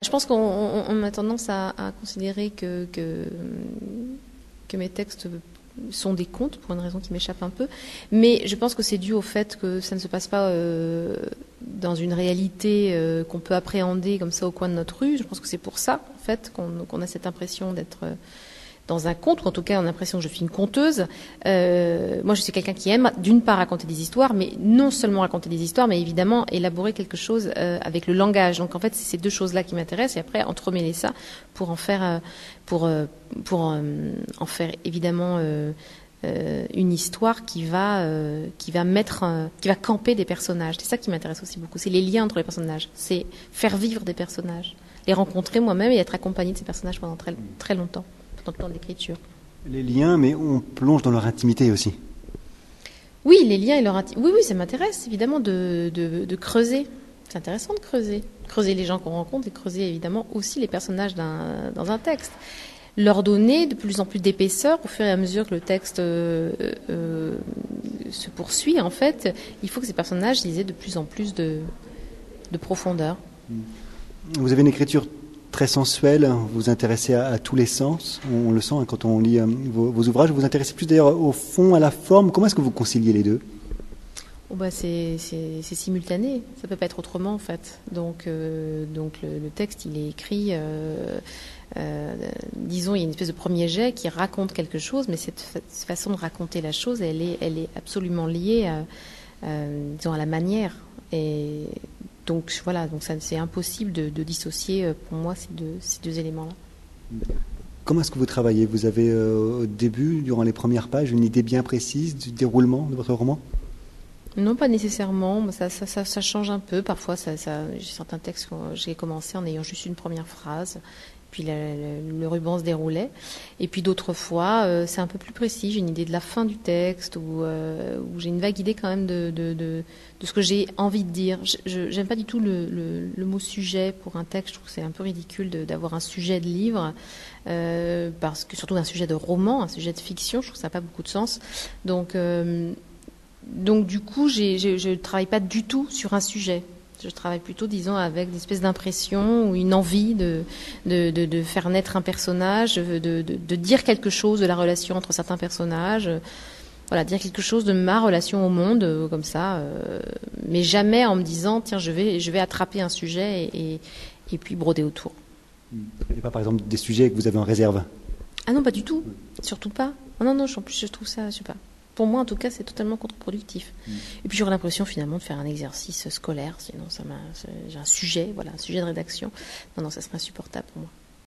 Je pense qu'on a tendance à considérer que mes textes sont des contes, pour une raison qui m'échappe un peu, mais je pense que c'est dû au fait que ça ne se passe pas dans une réalité qu'on peut appréhender comme ça au coin de notre rue. Je pense que c'est pour ça, en fait, qu'on a cette impression d'être dans un conte, ou en tout cas on a l'impression que je suis une conteuse. Moi je suis quelqu'un qui aime d'une part raconter des histoires, mais non seulement raconter des histoires, mais évidemment élaborer quelque chose avec le langage. Donc en fait c'est ces deux choses-là qui m'intéressent, et après entremêler ça pour en faire en faire évidemment une histoire qui va camper des personnages. C'est ça qui m'intéresse aussi beaucoup. C'est les liens entre les personnages. C'est faire vivre des personnages, les rencontrer moi-même et être accompagné de ces personnages pendant très très longtemps. Dans le temps de l'écriture. Les liens, mais on plonge dans leur intimité aussi. Oui, les liens et leur intimité. Oui, ça m'intéresse évidemment de creuser. C'est intéressant de creuser. Creuser les gens qu'on rencontre et creuser évidemment aussi les personnages dans un texte. Leur donner de plus en plus d'épaisseur au fur et à mesure que le texte se poursuit. En fait, il faut que ces personnages aient de plus en plus de profondeur. Vous avez une écriture très sensuelle, vous vous intéressez à tous les sens, on le sent quand on lit vos ouvrages. Vous vous intéressez plus d'ailleurs au fond, à la forme. Comment est-ce que vous conciliez les deux? C'est simultané, ça peut pas être autrement en fait. Donc le texte il est écrit, disons il y a une espèce de premier jet qui raconte quelque chose, mais cette façon de raconter la chose, elle est absolument liée disons à la manière. Et donc voilà, donc c'est impossible de dissocier pour moi ces deux éléments-là. Comment est-ce que vous travaillez? Vous avez au début, durant les premières pages, une idée bien précise du déroulement de votre roman? Non, pas nécessairement. Ça change un peu. Parfois, j'ai certains textes que j'ai commencé en ayant juste une première phrase, puis le ruban se déroulait. Et puis d'autres fois, c'est un peu plus précis. J'ai une idée de la fin du texte, ou j'ai une vague idée quand même de ce que j'ai envie de dire. J'aime pas du tout le mot sujet pour un texte. Je trouve que c'est un peu ridicule d'avoir un sujet de livre, parce que surtout un sujet de roman, un sujet de fiction, je trouve que ça n'a pas beaucoup de sens. Donc du coup, je ne travaille pas du tout sur un sujet. Je travaille plutôt, disons, avec des espèces d'impressions ou une envie de faire naître un personnage, de dire quelque chose de la relation entre certains personnages. Voilà, dire quelque chose de ma relation au monde, comme ça, mais jamais en me disant, tiens, je vais attraper un sujet et puis broder autour. Il n'y a pas, par exemple, des sujets que vous avez en réserve? Ah non, pas du tout. Surtout pas. Non, en plus, je trouve ça, je sais pas. Pour moi, en tout cas, c'est totalement contre-productif. Et puis, j'aurais l'impression, finalement, de faire un exercice scolaire. Sinon, j'ai un sujet de rédaction. Non, ça serait insupportable pour moi.